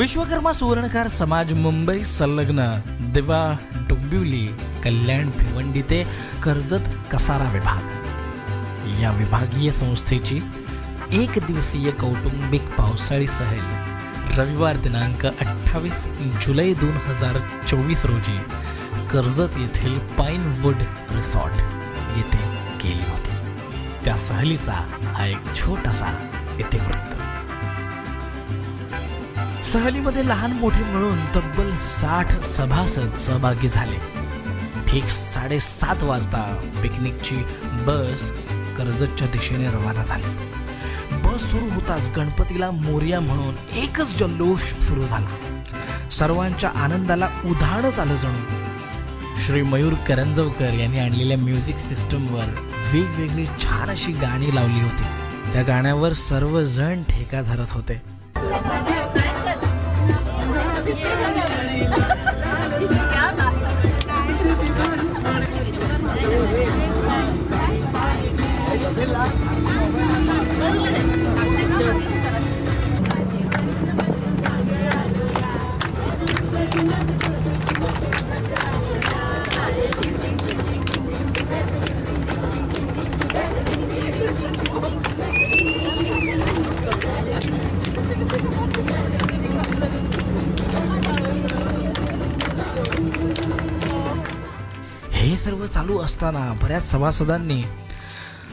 विश्वकर्मा सुवर्णकार समाज मुंबई संलग्न दिवा डोंबिवली कल्याण भिवंडी ते कर्जत कसारा विभाग या विभागीय संस्थेची एक दिवसीय कौटुंबिक पावसाळी सहल रविवार दिनांक 28 जुलै 2024 रोजी कर्जत येथील पाईनवूड रिसॉर्ट येथे केली होती। त्या सहलीचा हा एक छोटासा येथे वृत्त। सहलीमध्ये लहान मोठे मिळून तब्बल 60 सभासद सहभागी झाले। ठीक 7:30 वाजता पिकनिकची बस कर्जतच्या दिशेने रवाना झाली। बस सुरू होताच गणपतीला मोरया म्हणून एकच जल्लोष सुरू झाला। सर्वांच्या आनंदाला उधाणच आलं जणू। श्री मयूर करंजवकर यांनी आणलेल्या म्युझिक सिस्टमवर वेगवेगळी छान अशी गाणी लावली होती। त्या गाण्यावर सर्वजण ठेका धरत होते। हे सर्व चालू असताना बऱ्याच सभासदांनी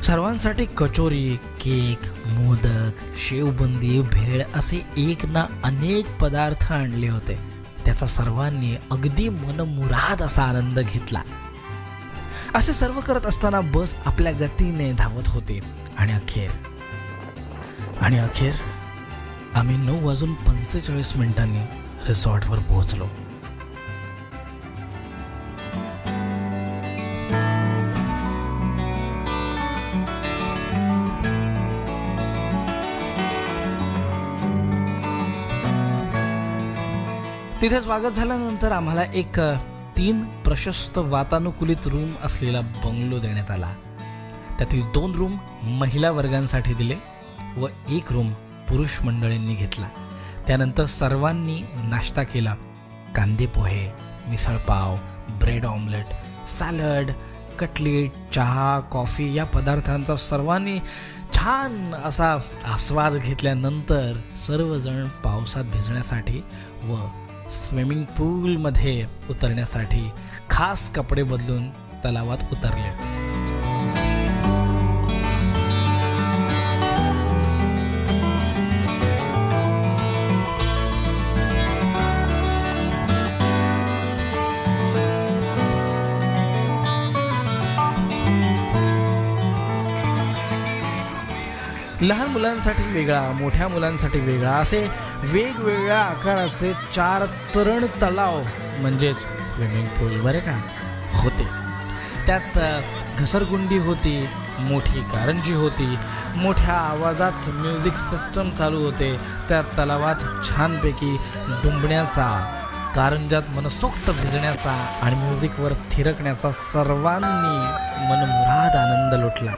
सर्वांसाठी कचोरी, केक, मोदक, शेवबुंदी, भेळ असे एक ना अनेक पदार्थ आणले होते। त्याचा सर्वांनी अगदी मनमुराद असा आनंद घेतला। असे सर्व करत असताना बस आपल्या गतीने धावत होती आणि अखेर आम्ही 9:45 रिसॉर्टवर पोहोचलो। तिथे स्वागत झाल्यानंतर आम्हाला एक 3 प्रशस्त वातानुकूलित रूम असलेला बंगलो देण्यात आला। त्यातील 2 रूम महिला वर्गांसाठी दिले व 1 रूम पुरुष मंडळींनी घेतला। त्यानंतर सर्वांनी नाश्ता केला। कांदे पोहे, misal pav, bread omelette, salad, cutlet, चहा, कॉफी या पदार्थांचा सर्वांनी छान असा आस्वाद घेतल्यानंतर सर्वजण पावसात भिजण्यासाठी व स्विमिंग पूलमध्ये उतरण्यासाठी खास कपडे बदलून तलावात उतरले। लहान मुलांसाठी वेगळा, मोठ्या मुलांसाठी वेगळा असे वेगवेगळ्या आकाराचे 4 तरण तलाव म्हणजेच स्विमिंग पूल बरे का होते। त्यात घसरगुंडी होती, मोठी कारंजी होती, मोठ्या आवाजात म्युझिक सिस्टम चालू होते। त्या तलावात छानपैकी डुंबण्याचा, कारंजात मनसोक्त भिजण्याचा आणि म्युझिकवर थिरकण्याचा सर्वांनी मनमुराद आनंद लुटला।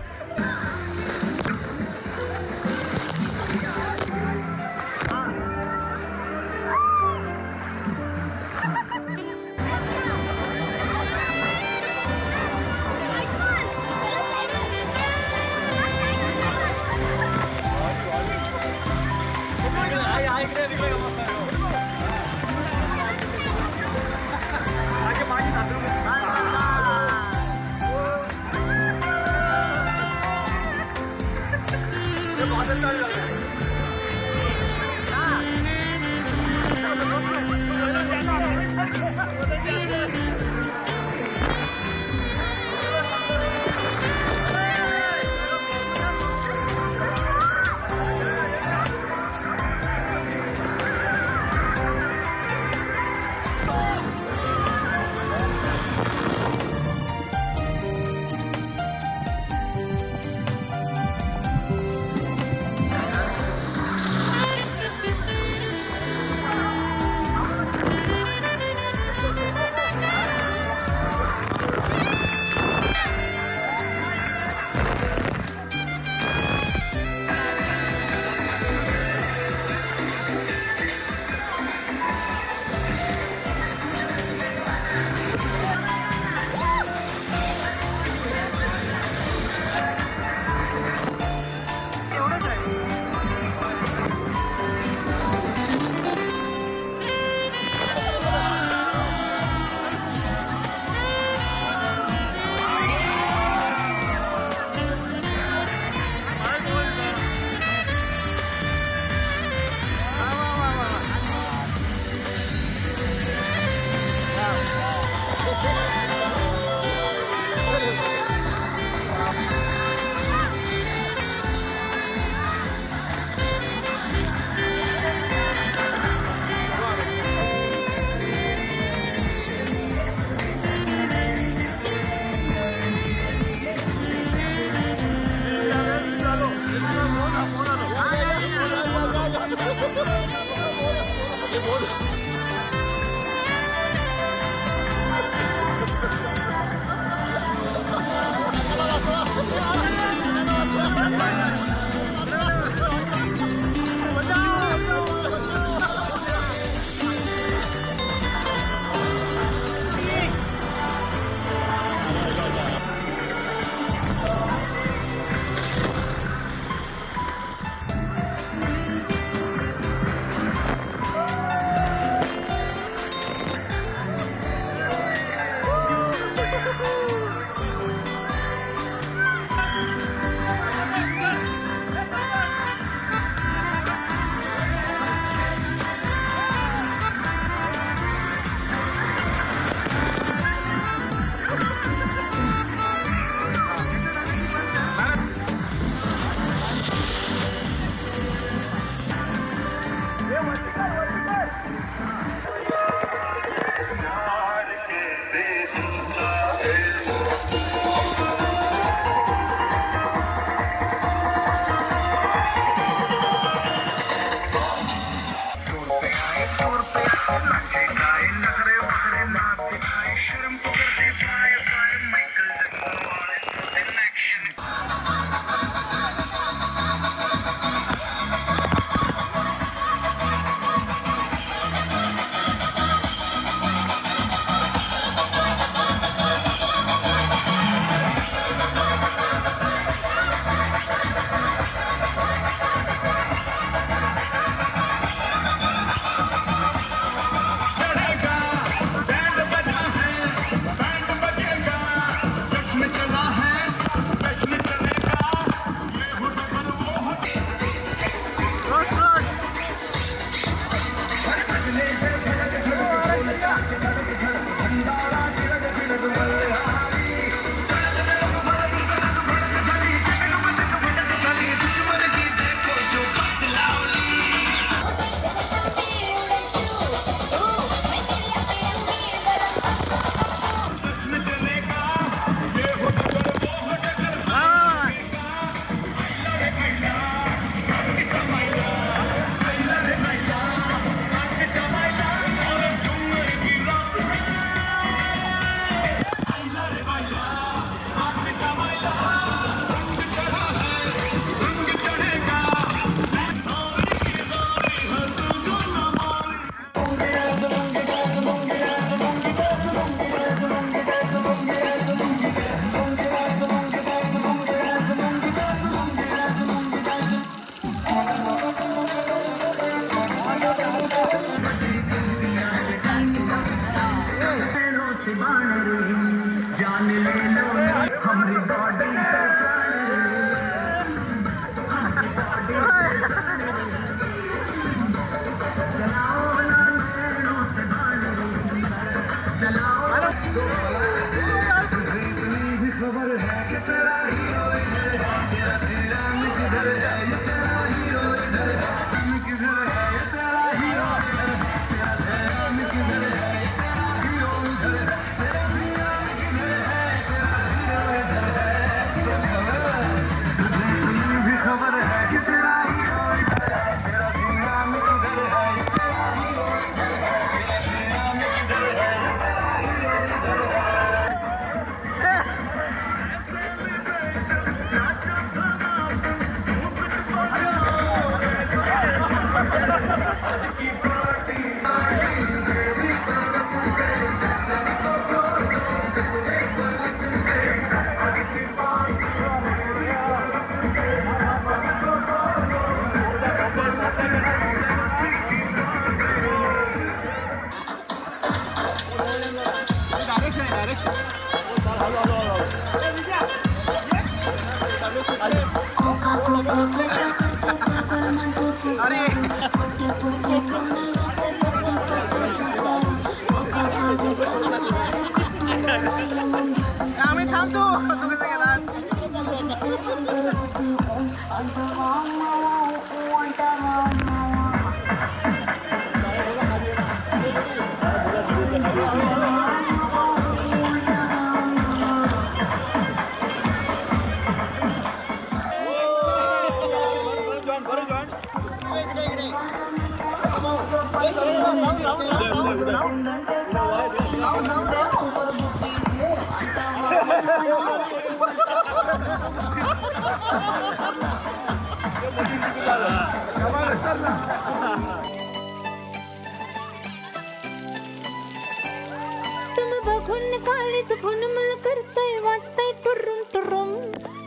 तुम बघून काळीच फोन मला करताय वाचताय टुरुम टुरुम.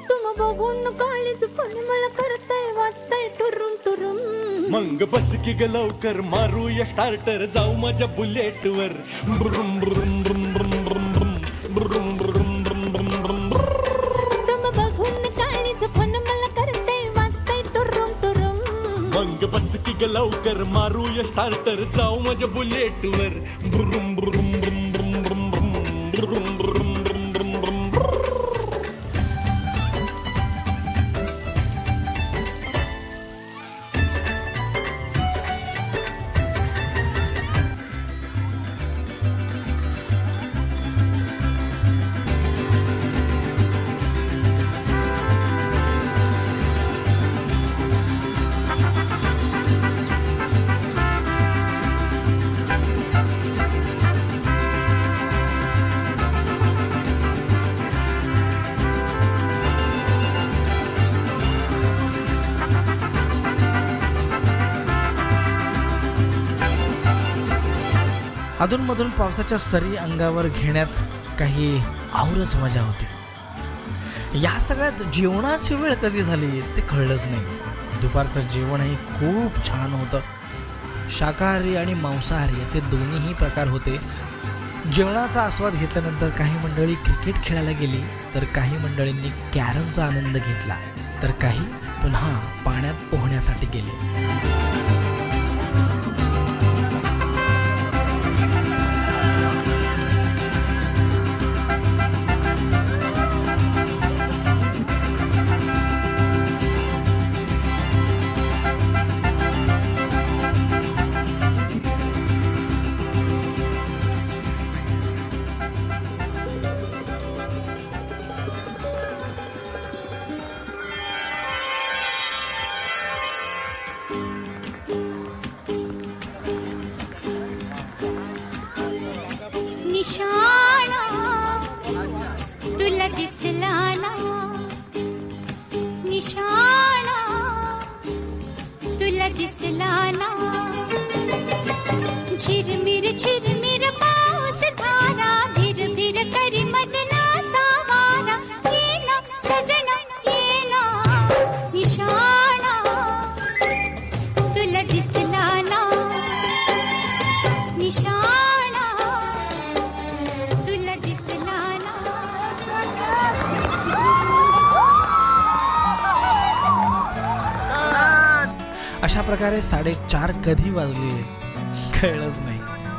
तुम बघून काळीच फोन मला करताय वाचताय टुरुम टुरुम. मग बस की ग लवकर मारूया स्टार्टर जाऊ माझ्या बुलेट वर. ब्रुम ब्रुम ब्रुम ब्रुम ब्रुम ब्रुम ब्रुम ब्रुम ब्रुम ब्रुम ब्रुम. तुम बघून काळीच फोन मला करताय वाचताय टुरुम टुरुम. मग बस की ग लवकर मारूया स्टार्टर जाऊ माझ्या बुलेट वर. ब्रुम ब्रुम ब्रुम ब्रुम ब्रुम ब्रुम ब्रुम ब्रुम ब्रुम ब्रुम ब्रुम. अधूनमधून पावसाच्या सरी अंगावर घेण्यात काही औरच मजा होती. या सगळ्यात जेवणाची वेळ कधी झाली ते कळलंच नाही. दुपारचं जेवणही खूप छान होतं. शाकाहारी आणि मांसाहारी असे दोन्हीही प्रकार होते. जेवणाचा आस्वाद घेतल्यानंतर काही मंडळी क्रिकेट खेळायला गेली, तर काही मंडळींनी कॅरमचा आनंद घेतला, तर काही पुन्हा पाण्यात पोहण्यासाठी गेले. निशाणा तुला दिसला ना. निशाणा तुला दिसला ना. झिरमिर झिरमिर पाऊस धारा भिर भिर करी मदनाचा वारा. ये ना सजना ये ना. निशाणा तुला दिसला ना. निशाणा तुला दिसला ना. अशा प्रकारे 4:30 कधी वाजले कळलंच नाही.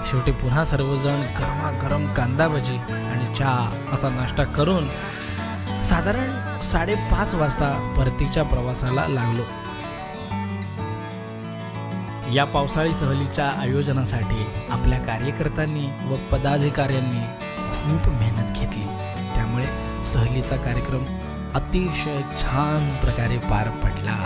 शेवटी पुन्हा सर्वजण गरमागरम कांदा भजी आणि चहा असा नाश्ता करून साधारण 5:30 वाजता परतीच्या प्रवासाला लागलो. या पावसाळी सहलीच्या आयोजनासाठी आपल्या कार्यकर्त्यांनी व पदाधिकाऱ्यांनी खूप मेहनत घेतली. त्यामुळे सहलीचा कार्यक्रम अतिशय छान प्रकारे पार पडला.